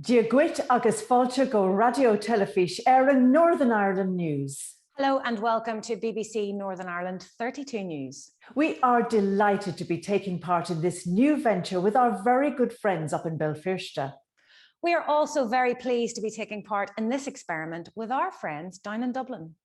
Diaguit agus fáilte go radio telefís in Northern Ireland News. Hello and welcome to BBC Northern Ireland 32 News. We are delighted to be taking part in this new venture with our very good friends up in Belfast. We are also very pleased to be taking part in this experiment with our friends down in Dublin.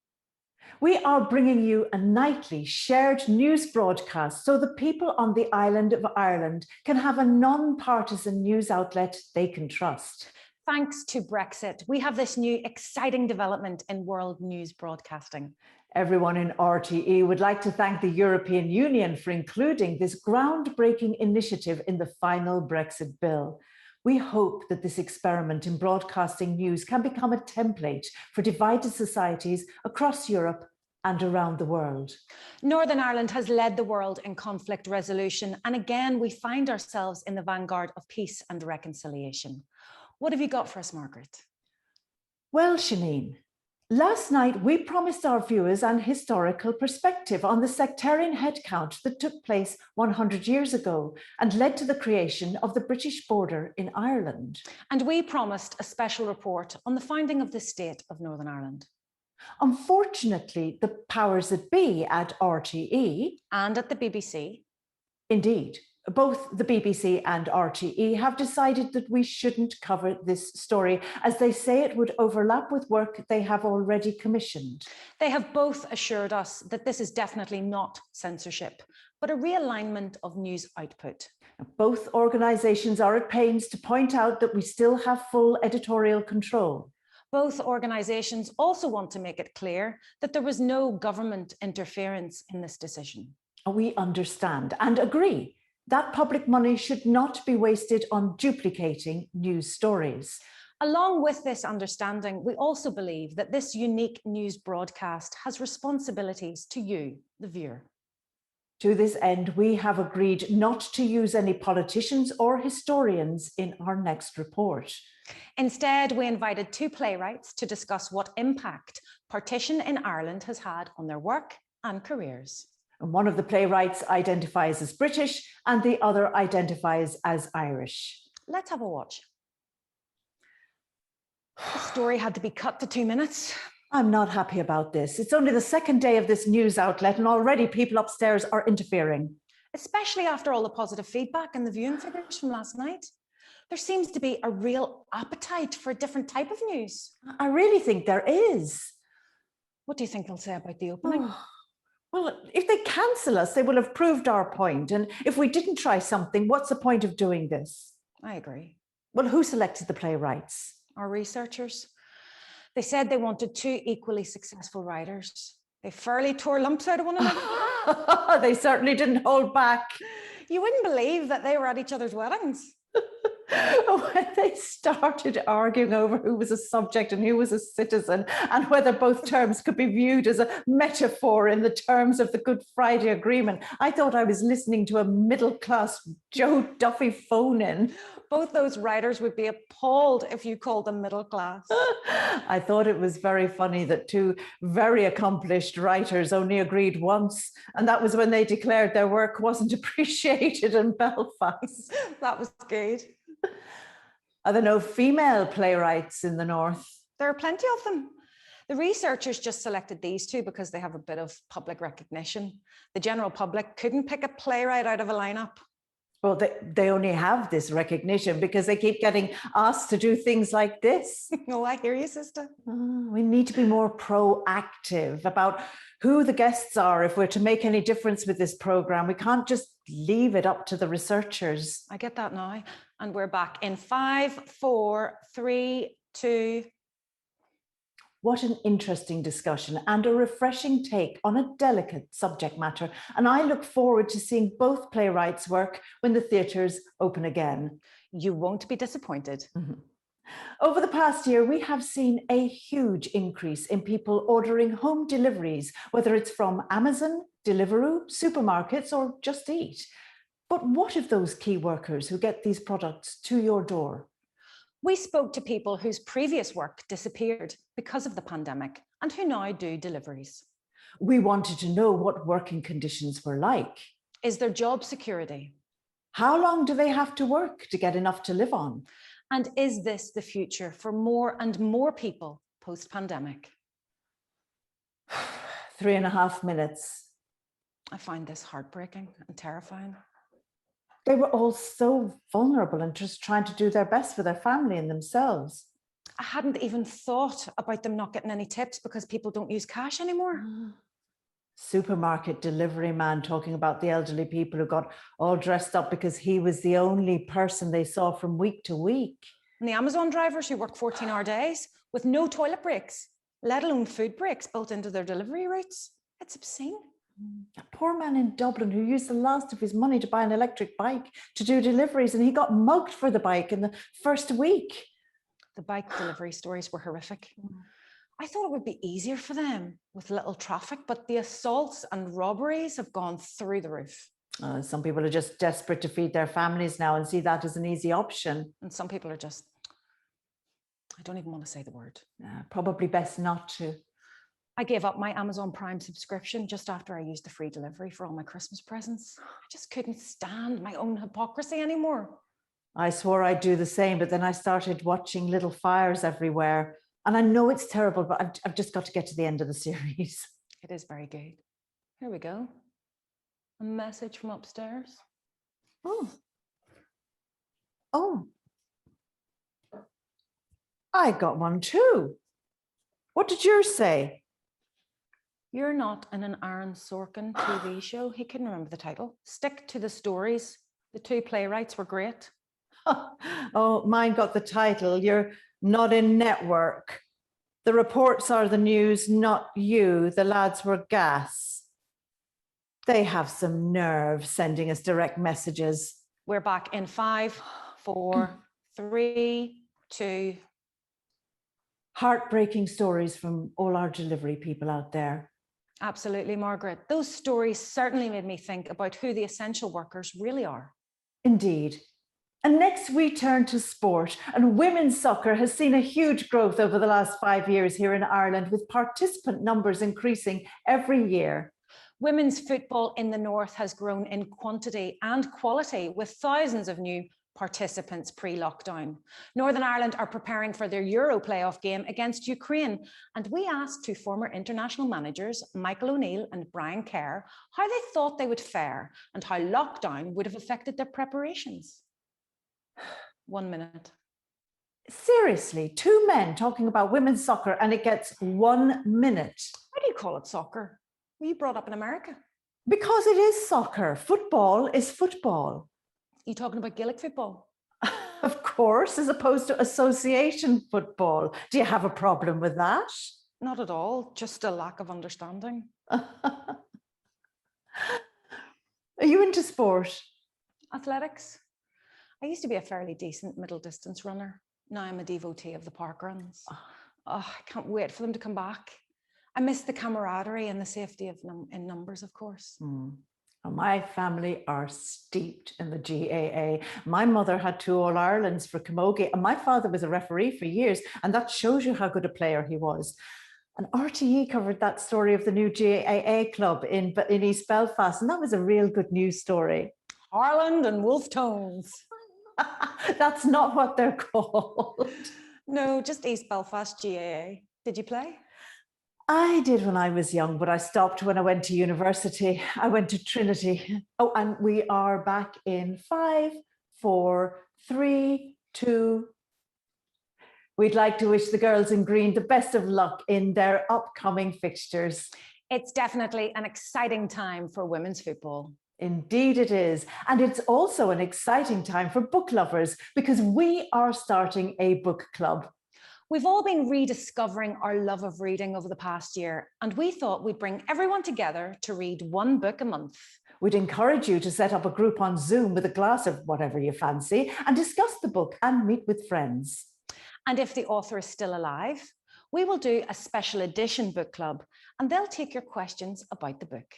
We are bringing you a nightly shared news broadcast so the people on the island of Ireland can have a non-partisan news outlet they can trust. Thanks to Brexit, we have this new exciting development in world news broadcasting. Everyone in RTÉ would like to thank the European Union for including this groundbreaking initiative in the final Brexit bill. We hope that this experiment in broadcasting news can become a template for divided societies across Europe and around the world. Northern Ireland has led the world in conflict resolution, and again, we find ourselves in the vanguard of peace and reconciliation. What have you got for us, Margaret? Well, Seaínín, last night we promised our viewers an historical perspective on the sectarian headcount that took place 100 years ago and led to the creation of the British border in Ireland. And we promised a special report on the founding of the state of Northern Ireland. Unfortunately, the powers that be at RTÉ and at the BBC, indeed, both the BBC and RTÉ have decided that we shouldn't cover this story, as they say it would overlap with work they have already commissioned. They have both assured us that this is definitely not censorship, but a realignment of news output. Both organisations are at pains to point out that we still have full editorial control. Both organisations also want to make it clear that there was no government interference in this decision. We understand and agree that public money should not be wasted on duplicating news stories. Along with this understanding, we also believe that this unique news broadcast has responsibilities to you, the viewer. To this end, we have agreed not to use any politicians or historians in our next report. Instead, we invited two playwrights to discuss what impact partition in Ireland has had on their work and careers. And one of the playwrights identifies as British and the other identifies as Irish. Let's have a watch. The story had to be cut to 2 minutes. I'm not happy about this. It's only the second day of this news outlet and already people upstairs are interfering. Especially after all the positive feedback and the viewing figures from last night. There seems to be a real appetite for a different type of news. I really think there is. What do you think they'll say about the opening? Well, if they cancel us, they will have proved our point. And if we didn't try something, what's the point of doing this? I agree. Well, who selected the playwrights? Our researchers. They said they wanted two equally successful writers. They fairly tore lumps out of one another. They certainly didn't hold back. You wouldn't believe that they were at each other's weddings. When they started arguing over who was a subject and who was a citizen and whether both terms could be viewed as a metaphor in the terms of the Good Friday Agreement, I thought I was listening to a middle-class Joe Duffy phone-in. Both those writers would be appalled if you called them middle class. I thought it was very funny that two very accomplished writers only agreed once, and that was when they declared their work wasn't appreciated in Belfast. That was good. Are there no female playwrights in the north? There are plenty of them. The researchers just selected these two because they have a bit of public recognition. The general public couldn't pick a playwright out of a lineup. Well, they only have this recognition because they keep getting asked to do things like this. Oh, I hear you, sister. We need to be more proactive about who the guests are if we're to make any difference with this programme. We can't just leave it up to the researchers. I get that now. And we're back in 5, 4, 3, 2. What an interesting discussion and a refreshing take on a delicate subject matter. And I look forward to seeing both playwrights' work when the theatres open again. You won't be disappointed. Mm-hmm. Over the past year, we have seen a huge increase in people ordering home deliveries, whether it's from Amazon, Deliveroo, supermarkets, or Just Eat. But what of those key workers who get these products to your door? We spoke to people whose previous work disappeared because of the pandemic and who now do deliveries. We wanted to know what working conditions were like. Is there job security? How long do they have to work to get enough to live on? And is this the future for more and more people post-pandemic? 3.5 minutes. I find this heartbreaking and terrifying. They were all so vulnerable and just trying to do their best for their family and themselves. I hadn't even thought about them not getting any tips because people don't use cash anymore. Supermarket delivery man talking about the elderly people who got all dressed up because he was the only person they saw from week to week. And the Amazon drivers who work 14-hour days with no toilet breaks, let alone food breaks built into their delivery routes. It's obscene. A poor man in Dublin who used the last of his money to buy an electric bike to do deliveries, and he got mugged for the bike in the first week. The bike delivery stories were horrific. I thought it would be easier for them with little traffic, but the assaults and robberies have gone through the roof. Some people are just desperate to feed their families now and see that as an easy option. And some people are just, I don't even want to say the word. Probably best not to. I gave up my Amazon Prime subscription just after I used the free delivery for all my Christmas presents. I just couldn't stand my own hypocrisy anymore. I swore I'd do the same, but then I started watching Little Fires everywhere. And I know it's terrible, but I've just got to get to the end of the series. It is very good. Here we go. A message from upstairs. Oh. I got one too. What did yours say? You're not in an Aaron Sorkin TV show. He couldn't remember the title. Stick to the stories. The two playwrights were great. Oh, mine got the title. You're not in network. The reports are the news, not you. The lads were gas. They have some nerve sending us direct messages. We're back in 5, 4, 3, 2. Heartbreaking stories from all our delivery people out there. Absolutely, Margaret. Those stories certainly made me think about who the essential workers really are. Indeed. And next we turn to sport, and women's soccer has seen a huge growth over the last 5 years here in Ireland, with participant numbers increasing every year. Women's football in the north has grown in quantity and quality, with thousands of new participants pre-lockdown. Northern Ireland are preparing for their Euro playoff game against Ukraine, and we asked two former international managers, Michael O'Neill and Brian Kerr, how they thought they would fare and how lockdown would have affected their preparations. 1 minute. Seriously, two men talking about women's soccer and it gets 1 minute. Why do you call it soccer? Were you brought up in America? Because it is soccer. Football is football. Are you talking about Gaelic football? Of course, as opposed to association football. Do you have a problem with that? Not at all, just a lack of understanding. Are you into sport? Athletics. I used to be a fairly decent middle distance runner. Now I'm a devotee of the park runs. Oh, I can't wait for them to come back. I miss the camaraderie and the safety of in numbers, of course. My family are steeped in the GAA. My mother had 2 All-Irelands for camogie, and my father was a referee for years, and that shows you how good a player he was. And RTÉ covered that story of the new GAA club in East Belfast, and that was a real good news story. Harland and Wolf Tones. That's not what they're called. No, just East Belfast GAA. Did you play? I did when I was young, but I stopped when I went to university. I went to Trinity. Oh, and we are back in 5, 4, 3, 2. We'd like to wish the girls in green the best of luck in their upcoming fixtures. It's definitely an exciting time for women's football. Indeed it is. And it's also an exciting time for book lovers because we are starting a book club. We've all been rediscovering our love of reading over the past year, and we thought we'd bring everyone together to read 1 book a month. We'd encourage you to set up a group on Zoom with a glass of whatever you fancy and discuss the book and meet with friends. And if the author is still alive, we will do a special edition book club, and they'll take your questions about the book.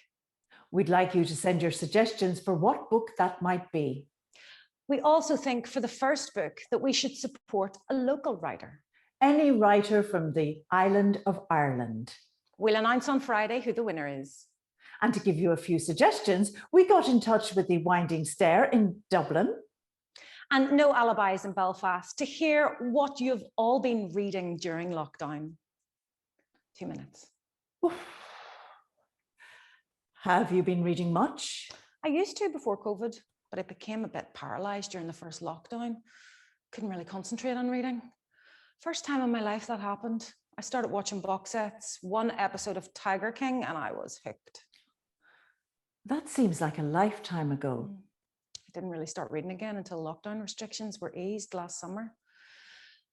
We'd like you to send your suggestions for what book that might be. We also think for the first book that we should support a local writer. Any writer from the island of Ireland. We'll announce on Friday who the winner is. And to give you a few suggestions, we got in touch with the Winding Stair in Dublin. and no alibis in Belfast to hear what you've all been reading during lockdown. 2 minutes. Oof. Have you been reading much? I used to before COVID, but I became a bit paralysed during the first lockdown. Couldn't really concentrate on reading. First time in my life that happened. I started watching box sets, one episode of Tiger King, and I was hooked. That seems like a lifetime ago. I didn't really start reading again until lockdown restrictions were eased last summer.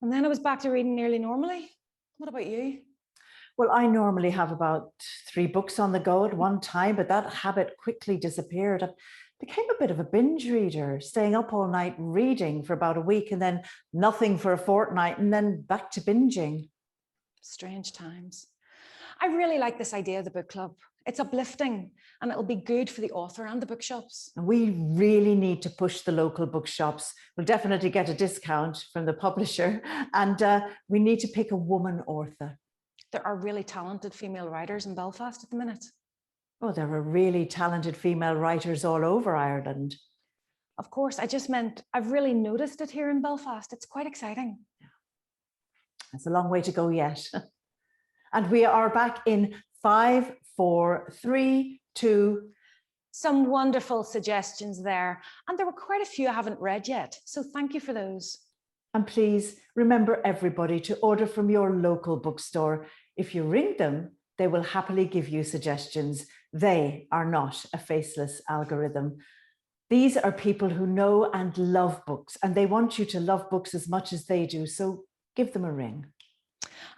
And then I was back to reading nearly normally. What about you? Well, I normally have about 3 books on the go at one time, but that habit quickly disappeared. I became a bit of a binge reader, staying up all night reading for about a week and then nothing for a fortnight and then back to binging. Strange times. I really like this idea of the book club. It's uplifting and it'll be good for the author and the bookshops. We really need to push the local bookshops. We'll definitely get a discount from the publisher, and we need to pick a woman author. There are really talented female writers in Belfast at the minute. Oh, there are really talented female writers all over Ireland. Of course, I just meant I've really noticed it here in Belfast. It's quite exciting. It's a long way to go yet. And we are back in 5, 4, 3, 2. Some wonderful suggestions there. And there were quite a few I haven't read yet. So thank you for those. And please remember everybody to order from your local bookstore. If you ring them, they will happily give you suggestions. They are not a faceless algorithm. These are people who know and love books, and they want you to love books as much as they do. So give them a ring.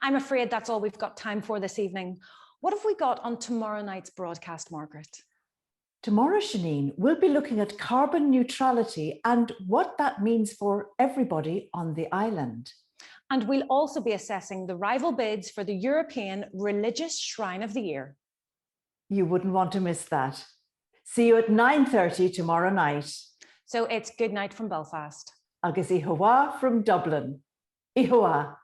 I'm afraid that's all we've got time for this evening. What have we got on tomorrow night's broadcast, Margaret? Tomorrow, Seaínín, we'll be looking at carbon neutrality and what that means for everybody on the island. And we'll also be assessing the rival bids for the European Religious Shrine of the Year. You wouldn't want to miss that. See you at 9:30 tomorrow night. So it's good night from Belfast. Agus ihuwa from Dublin. Ihuwa.